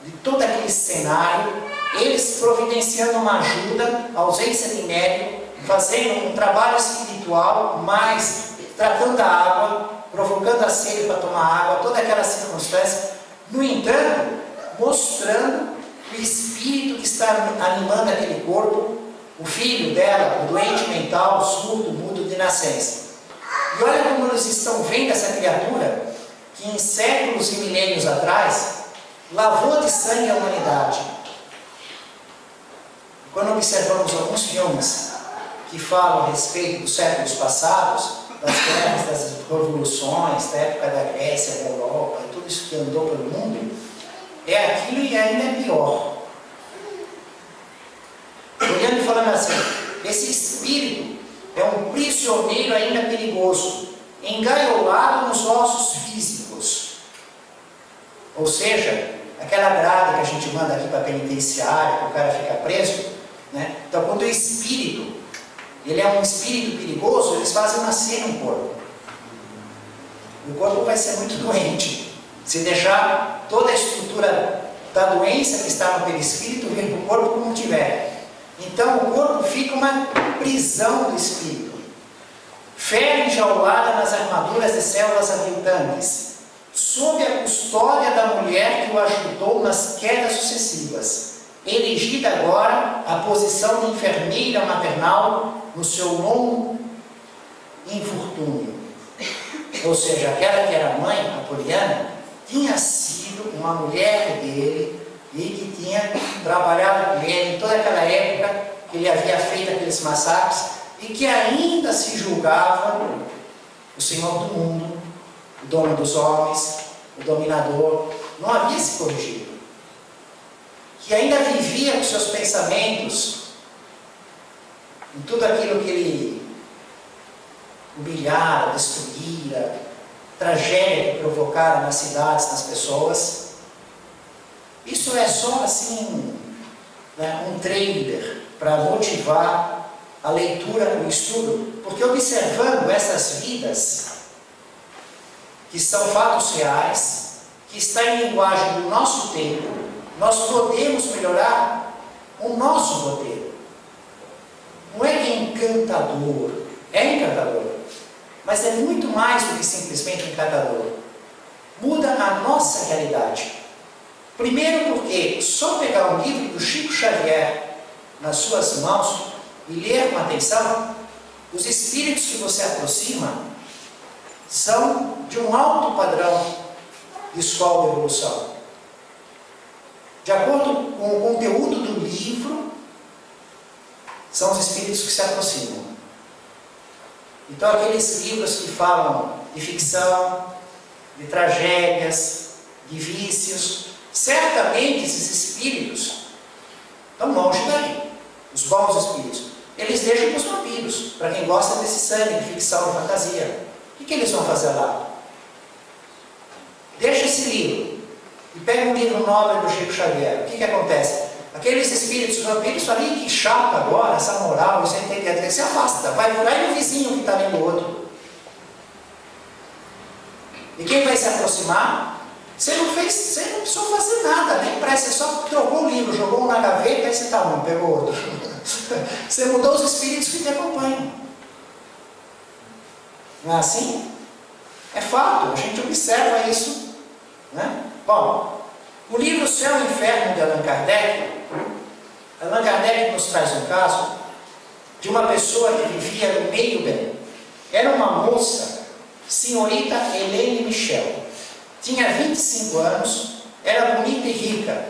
de todo aquele cenário, eles providenciando uma ajuda, a ausência de médico, fazendo um trabalho espiritual, mas tratando a água, provocando a sede para tomar água, toda aquela circunstância. No entanto, mostrando o espírito que está animando aquele corpo, o filho dela, o doente mental, surdo, mudo de nascença. E olha como eles estão vendo essa criatura que em séculos e milênios atrás lavou de sangue a humanidade. Quando observamos alguns filmes que falam a respeito dos séculos passados, das guerras, das revoluções, da época da Grécia, da Europa, e tudo isso que andou pelo mundo, é aquilo e ainda é pior. Olhando e falando assim, esse espírito é um prisioneiro ainda perigoso, engaiolado nos ossos físicos. Ou seja, aquela grade que a gente manda aqui para a penitenciária, que o cara fica preso, né? Então, quando o espírito, ele é um espírito perigoso, eles fazem nascer um corpo. O corpo vai ser muito doente. Se deixar toda a estrutura da doença que está no perispírito vir para o corpo como tiver. Então o corpo fica uma prisão do espírito. Fé enjaulada nas armaduras de células habitantes, sob a custódia da mulher que o ajudou nas quedas sucessivas, elegida agora a posição de enfermeira maternal no seu longo infortúnio. Ou seja, aquela que era mãe, a Poliana, tinha sido uma mulher dele e que tinha trabalhado com ele em toda aquela época que ele havia feito aqueles massacres e que ainda se julgava o Senhor do mundo, o dono dos homens, o dominador. Não havia se corrigido. Que ainda vivia com seus pensamentos em tudo aquilo que ele humilhara, destruíra, tragédia que provocaram nas cidades, nas pessoas. Isso é só assim, né, um trailer para motivar a leitura, o estudo, porque observando essas vidas, que são fatos reais, que está em linguagem do nosso tempo, nós podemos melhorar o nosso roteiro. Não é que é encantador, é encantador, mas é muito mais do que simplesmente encantador. Muda a nossa realidade. Primeiro porque só pegar um livro do Chico Xavier nas suas mãos e ler com atenção, os espíritos que você aproxima são de um alto padrão de escola de evolução. De acordo com o conteúdo do livro, são os espíritos que se aproximam. Então, aqueles livros que falam de ficção, de tragédias, de vícios, certamente esses espíritos estão longe daí. Os bons espíritos. Eles deixam para os vampiros, para quem gosta desse sangue, de ficção, de fantasia. O que eles vão fazer lá? Deixa esse livro e pega um livro nobre do Chico Xavier. O que acontece? Aqueles espíritos vampiros falam, que chato agora, essa moral, isso entender, se afasta, vai no vizinho que está lendo o outro. E quem vai se aproximar? Você não precisou fazer nada, nem parece, você só trocou o livro, jogou um na gaveta e você está um, pegou outro. Você mudou os espíritos que te acompanham. Não é assim? É fato, a gente observa isso, né? Bom, o livro Céu e Inferno de Allan Kardec nos traz um caso de uma pessoa que vivia no meio bem. Era uma moça, senhorita Helene Michel. Tinha 25 anos, era bonita e rica,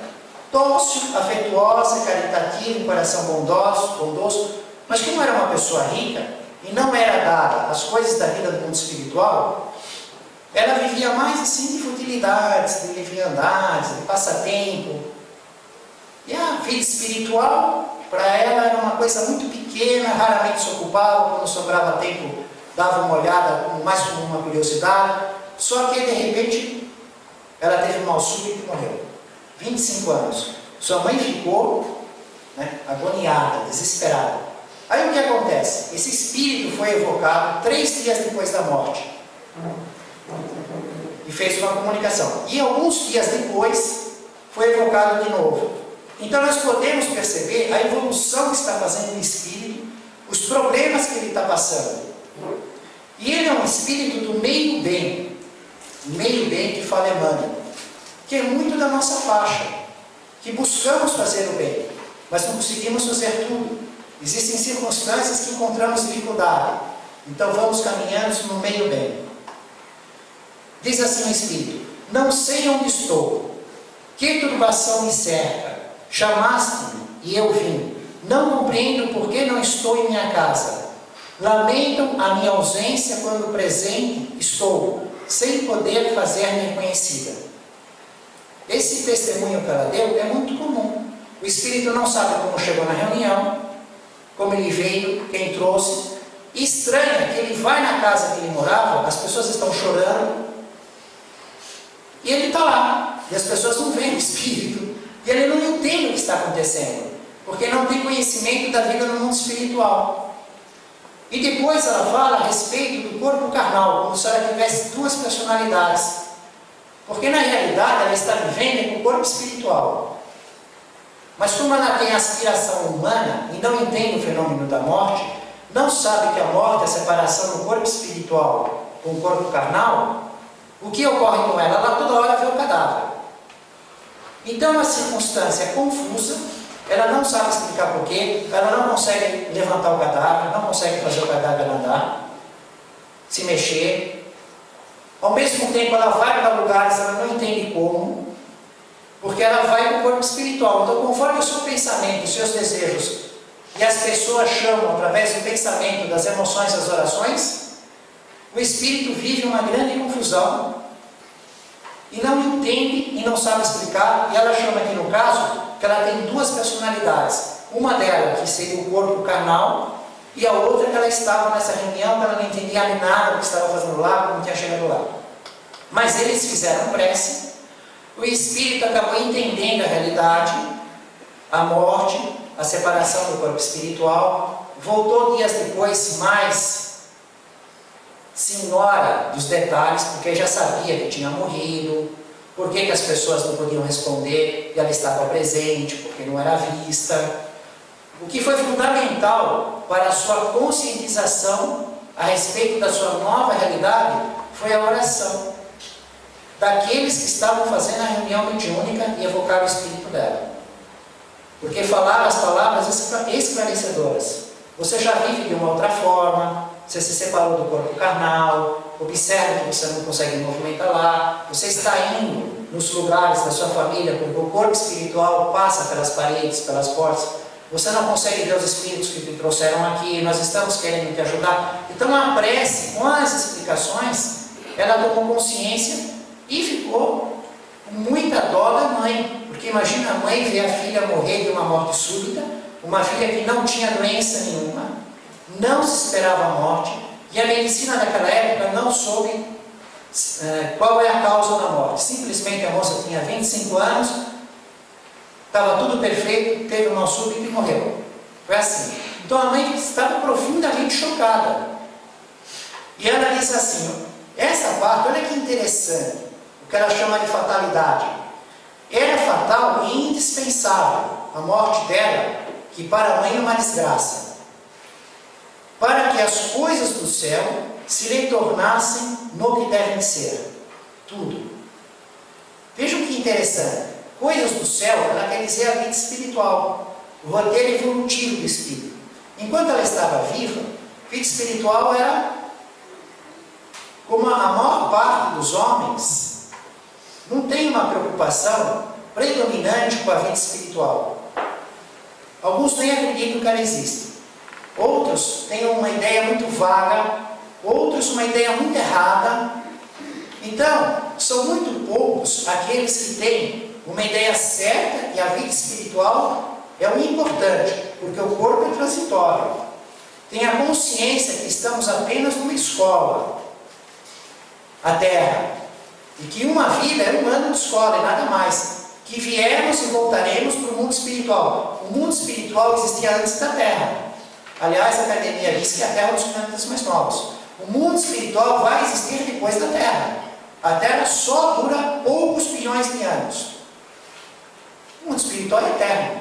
dócil, afetuosa, caritativa, um coração bondoso, mas como era uma pessoa rica e não era dada às coisas da vida do mundo espiritual, ela vivia mais assim de futilidades, de leviandades, de passatempo. E a vida espiritual, para ela, era uma coisa muito pequena, raramente se ocupava, quando sobrava tempo, dava uma olhada, mais como uma curiosidade. Só que, de repente, ela teve um mal súbito e morreu. 25 anos. Sua mãe ficou, né, agoniada, desesperada. Aí o que acontece? Esse espírito foi evocado 3 dias depois da morte. E fez uma comunicação. E alguns dias depois, foi evocado de novo. Então nós podemos perceber a evolução que está fazendo o espírito, os problemas que ele está passando. E ele é um espírito do meio bem. O meio bem que fala Emmanuel, que é muito da nossa faixa, que buscamos fazer o bem, mas não conseguimos fazer tudo. Existem circunstâncias que encontramos dificuldade, então vamos caminhando no meio bem. Diz assim o Espírito: não sei onde estou, que turbação me cerca, chamaste-me e eu vim, não compreendo por que não estou em minha casa, lamentam a minha ausência quando presente estou, sem poder fazer-me reconhecida. Esse testemunho que ela deu é muito comum. O Espírito não sabe como chegou na reunião, como ele veio, quem trouxe. Estranha que ele vai na casa que ele morava, as pessoas estão chorando, e ele está lá, e as pessoas não veem o Espírito, e ele não entende o que está acontecendo, porque não tem conhecimento da vida no mundo espiritual. E depois ela fala a respeito do corpo carnal, como se ela tivesse duas personalidades, porque na realidade ela está vivendo com o corpo espiritual. Mas como ela tem aspiração humana e não entende o fenômeno da morte, não sabe que a morte é a separação do corpo espiritual com o corpo carnal, o que ocorre com ela? Ela toda hora vê o cadáver. Então a circunstância é confusa, ela não sabe explicar porquê, ela não consegue levantar o cadáver, não consegue fazer o cadáver andar, se mexer. Ao mesmo tempo ela vai para lugares, ela não entende como, porque ela vai para o corpo espiritual. Então, conforme o seu pensamento, os seus desejos, e as pessoas chamam através do pensamento, das emoções, das orações, o espírito vive uma grande confusão e não entende e não sabe explicar. E ela chama aqui no caso que ela tem duas personalidades, uma delas que seria o corpo carnal, e a outra que ela estava nessa reunião, que ela não entendia nada do que estava fazendo lá, como tinha chegado lá. Mas eles fizeram prece, o espírito acabou entendendo a realidade, a morte, a separação do corpo espiritual, voltou dias depois mais senhora dos detalhes, porque já sabia que tinha morrido, por que as pessoas não podiam responder, e ela estava presente, porque não era vista. O que foi fundamental para a sua conscientização a respeito da sua nova realidade foi a oração daqueles que estavam fazendo a reunião mediúnica e evocaram o espírito dela. Porque falaram as palavras esclarecedoras. Você já vive de uma outra forma, você se separou do corpo carnal, observe que você não consegue movimentar lá, você está indo nos lugares da sua família, porque o corpo espiritual passa pelas paredes, pelas portas, você não consegue ver os espíritos que te trouxeram aqui, nós estamos querendo te ajudar. Então a prece, com as explicações, ela tomou consciência e ficou com muita dó da mãe, porque imagina a mãe ver a filha morrer de uma morte súbita, uma filha que não tinha doença nenhuma, não se esperava a morte, e a medicina daquela época não soube qual é a causa da morte. Simplesmente a moça tinha 25 anos, estava tudo perfeito, teve um mal súbito e morreu. Foi assim. Então a mãe estava profundamente chocada. E ela disse assim, essa parte, olha que interessante, o que ela chama de fatalidade. Era fatal e indispensável a morte dela, que para a mãe é uma desgraça, para que as coisas do céu se retornassem no que devem ser. Tudo. Vejam que interessante. Coisas do céu, ela quer dizer a vida espiritual, o roteiro evolutivo do espírito. Enquanto ela estava viva, a vida espiritual era como a maior parte dos homens não tem uma preocupação predominante com a vida espiritual. Alguns nem acreditam que ela existe. Outros têm uma ideia muito vaga, outros uma ideia muito errada. Então, são muito poucos aqueles que têm uma ideia certa, e a vida espiritual é o importante, porque o corpo é transitório. Tem a consciência que estamos apenas numa escola, a Terra, e que uma vida é um ano de escola e nada mais, que viemos e voltaremos para o mundo espiritual. O mundo espiritual existia antes da Terra. Aliás, a academia diz que a Terra é um dos planetas mais novos. O mundo espiritual vai existir depois da Terra. A Terra só dura poucos bilhões de anos. O mundo espiritual é eterno,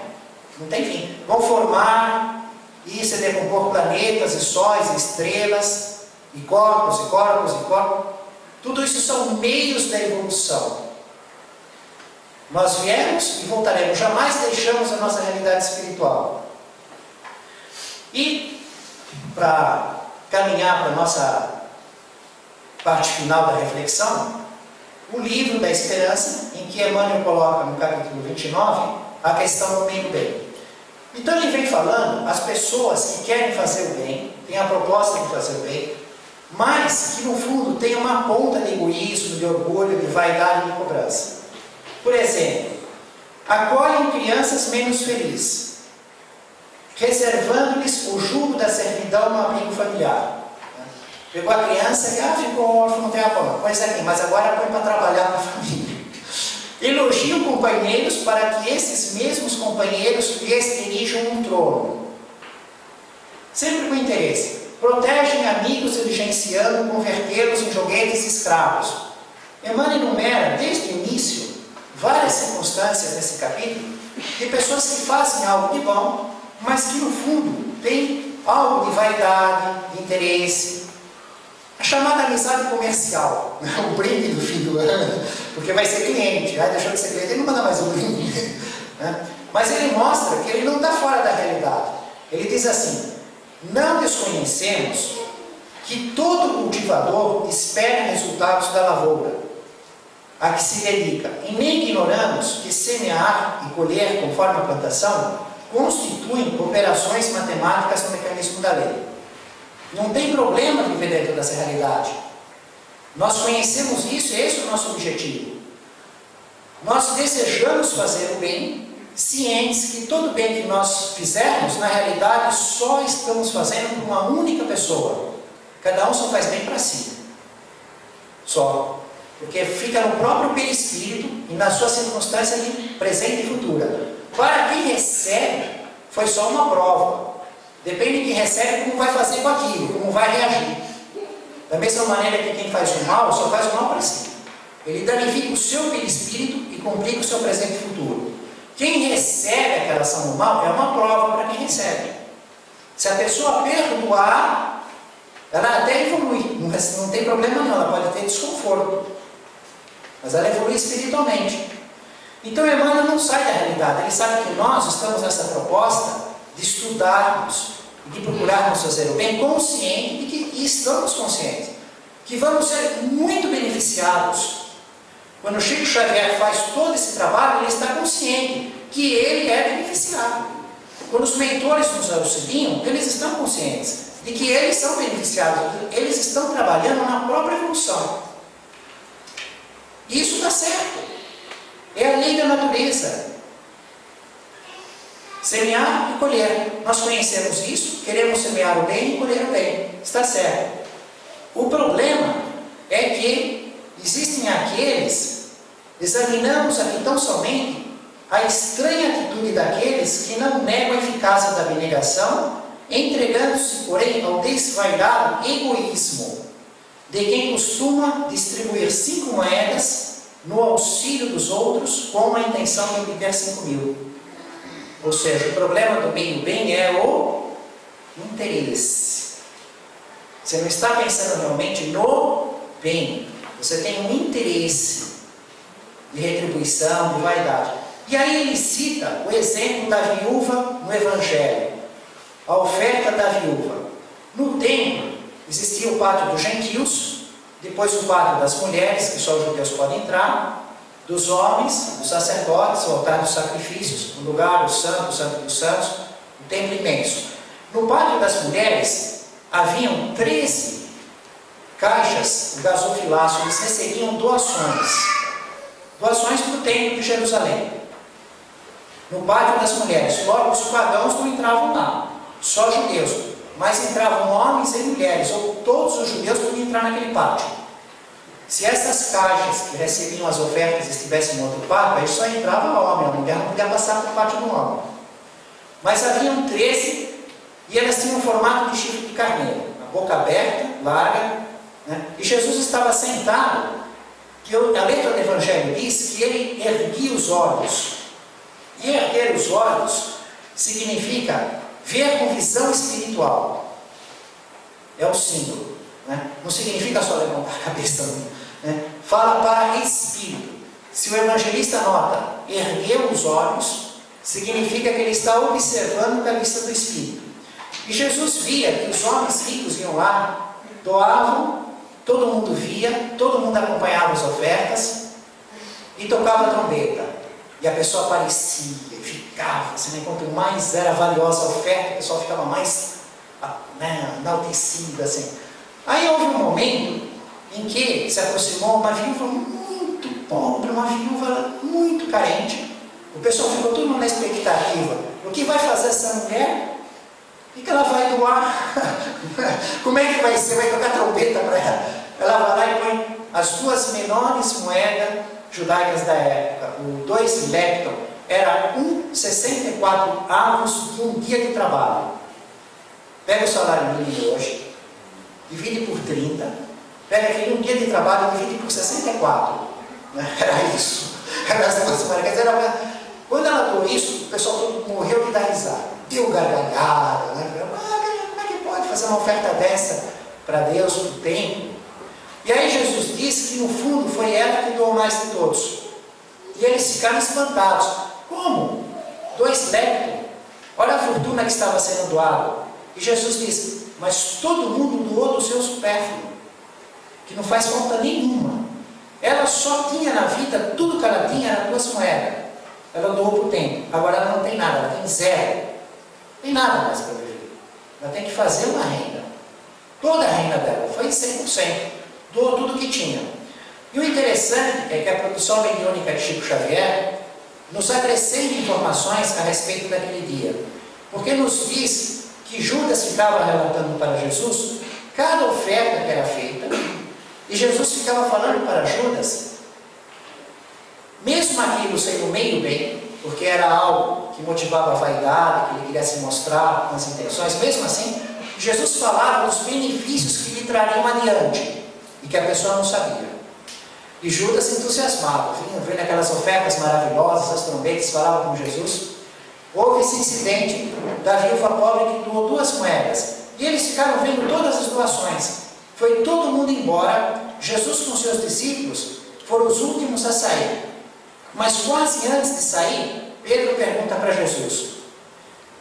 não tem fim. Vão formar e se decompor planetas e sóis e estrelas, e corpos, e corpos, e corpos. Tudo isso são meios da evolução. Nós viemos e voltaremos, jamais deixamos a nossa realidade espiritual. E, para caminhar para a nossa parte final da reflexão, o livro da esperança, em que Emmanuel coloca no capítulo 29 a questão do bem e do bem. Então ele vem falando as pessoas que querem fazer o bem, têm a proposta de fazer o bem, mas que no fundo tem uma ponta de egoísmo, de orgulho, de vaidade e de cobrança. Por exemplo, acolhem crianças menos felizes, reservando-lhes o jugo da servidão no abrigo familiar. Pegou a criança e ficou órfão, não tem a bola. Pois aqui, mas agora põe para trabalhar na família. Elogiam companheiros para que esses mesmos companheiros lhes dirijam um trono. Sempre com interesse. Protegem amigos diligenciando convertê-los em joguetes escravos. Emmanuel enumera, desde o início, várias circunstâncias nesse capítulo de pessoas que fazem algo de bom, mas que no fundo têm algo de vaidade, de interesse. A chamada amizade comercial, o brinde do fim do ano, porque vai ser cliente, deixou de ser cliente, ele não manda mais um brinde. Mas ele mostra que ele não está fora da realidade. Ele diz assim: não desconhecemos que todo cultivador espera resultados da lavoura a que se dedica, e nem ignoramos que semear e colher conforme a plantação constituem operações matemáticas no mecanismo da lei. Não tem problema viver dentro dessa realidade. Nós conhecemos isso e esse é o nosso objetivo. Nós desejamos fazer o bem, cientes que todo bem que nós fizermos, na realidade, só estamos fazendo para uma única pessoa. Cada um só faz bem para si. Só. Porque fica no próprio perispírito e na sua circunstância de presente e futura. Para quem recebe, foi só uma prova. Depende de quem recebe, como vai fazer com aquilo, como vai reagir. Da mesma maneira que quem faz o mal, só faz o mal para si. Ele danifica o seu perispírito e complica o seu presente e futuro. Quem recebe aquela ação do mal é uma prova para quem recebe. Se a pessoa perdoar, ela até evolui, não tem problema não, ela pode ter desconforto, mas ela evolui espiritualmente. Então Emmanuel não sai da realidade, ele sabe que nós estamos nessa proposta de estudarmos, de procurarmos fazer o bem, consciente de que, e estamos conscientes, que vamos ser muito beneficiados. Quando o Chico Xavier faz todo esse trabalho, ele está consciente que ele é beneficiado. Quando os mentores nos auxiliam, eles estão conscientes de que eles são beneficiados, eles estão trabalhando na própria evolução. E isso está certo. É a lei da natureza. Semear e colher. Nós conhecemos isso, queremos semear o bem e colher o bem. Está certo. O problema é que existem aqueles, examinamos aqui tão somente a estranha atitude daqueles que não negam a eficácia da abnegação, entregando-se, porém, ao desvairado egoísmo de quem costuma distribuir 5 moedas no auxílio dos outros com a intenção de obter 5.000. Ou seja, o problema do bem e do bem é o interesse. Você não está pensando realmente no bem. Você tem um interesse de retribuição, de vaidade. E aí ele cita o exemplo da viúva no Evangelho. A oferta da viúva. No templo, existia o pátio dos gentios, depois o pátio das mulheres, que só os judeus podem entrar, dos homens, dos sacerdotes, o altar dos sacrifícios, o lugar, o santo dos santos, o templo imenso. No pátio das mulheres, haviam 13 caixas de gasofilácio, eles recebiam doações para o templo de Jerusalém. No pátio das mulheres, logo os pagãos não entravam lá, só judeus, mas entravam homens e mulheres, ou todos os judeus podiam entrar naquele pátio. Se essas caixas que recebiam as ofertas estivessem no outro pátio, aí só entrava homem, a mulher não podia passar para o pátio do homem. Mas haviam 13 e elas tinham o formato de chifre de carneiro, a boca aberta, larga, né? E Jesus estava sentado, que a letra do Evangelho diz que ele erguia os olhos. E erguer os olhos significa ver com visão espiritual. É o símbolo. né? Não significa só levantar a cabeça, né? Fala para espírito. Se o evangelista nota, ergueu os olhos, significa que ele está observando com a vista do espírito. E Jesus via que os homens ricos iam lá, doavam, todo mundo via, todo mundo acompanhava as ofertas e tocava a trombeta. E a pessoa aparecia e ficava, assim, né? Quanto mais era valiosa a oferta, o pessoal ficava mais, né, enaltecido, assim. Aí houve um momento em que se aproximou uma viúva muito pobre, uma viúva muito carente. O pessoal ficou todo mundo na expectativa. O que vai fazer essa mulher? O que ela vai doar? Como é que vai ser? Vai tocar trombeta para ela? Ela vai lá e põe as 2 menores moedas judaicas da época. O 2 lepton era 1,64 avos de um dia de trabalho. Pega o salário mínimo hoje, divide por 30, pega aquele um dia de trabalho e divide por 64. Era isso. Era as 2 moedas. Quer dizer, quando ela doou isso, o pessoal todo morreu de dar risada. Deu gargalhada, né? Como é que pode fazer uma oferta dessa para Deus por tempo? E aí Jesus disse que no fundo foi ela que doou mais de todos. E eles ficaram espantados. Como? 2 lepton? Olha a fortuna que estava sendo doada. E Jesus disse, mas todo mundo doou do seu supérfluo, que não faz falta nenhuma. Ela só tinha na vida, tudo que ela tinha era 2 moedas. Ela doou por tempo. Agora ela não tem nada, ela tem 0. Não tem nada mais para viver. Ela tem que fazer uma renda. Toda a renda dela foi 100%. Doou tudo que tinha. E o interessante é que a produção mediúnica de Chico Xavier nos acrescenta informações a respeito daquele dia. Porque nos diz que Judas ficava relatando para Jesus cada oferta que era feita. E Jesus ficava falando para Judas, mesmo aquilo sendo meio bem, porque era algo que motivava a vaidade, que ele queria se mostrar com as intenções, mesmo assim, Jesus falava dos benefícios que lhe trariam adiante, e que a pessoa não sabia. E Judas se entusiasmava, vendo aquelas ofertas maravilhosas, as trombetas, falava com Jesus. Houve esse incidente da viúva pobre que doou 2 moedas, e eles ficaram vendo todas as doações. Foi todo mundo embora. Jesus com seus discípulos foram os últimos a sair. Mas quase antes de sair, Pedro pergunta para Jesus,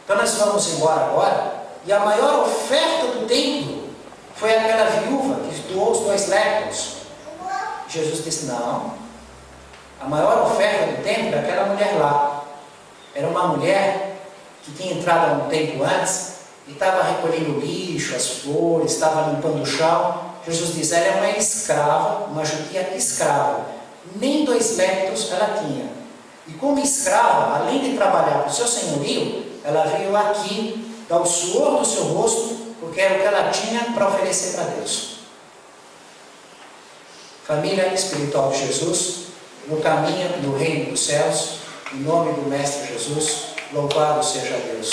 então nós vamos embora agora, e a maior oferta do templo foi aquela viúva que doou os 2 leptons. Jesus disse, não, a maior oferta do templo é aquela mulher lá. Era uma mulher que tinha entrado um tempo antes e estava recolhendo lixo, as flores, estava limpando o chão. Jesus diz, ela é uma escrava, uma judia escrava. Nem 2 leptons ela tinha. E como escrava, além de trabalhar para o seu senhorio, ela veio aqui dar o suor do seu rosto, porque era o que ela tinha para oferecer para Deus. Família espiritual de Jesus, no caminho do reino dos céus, em nome do Mestre Jesus, louvado seja Deus.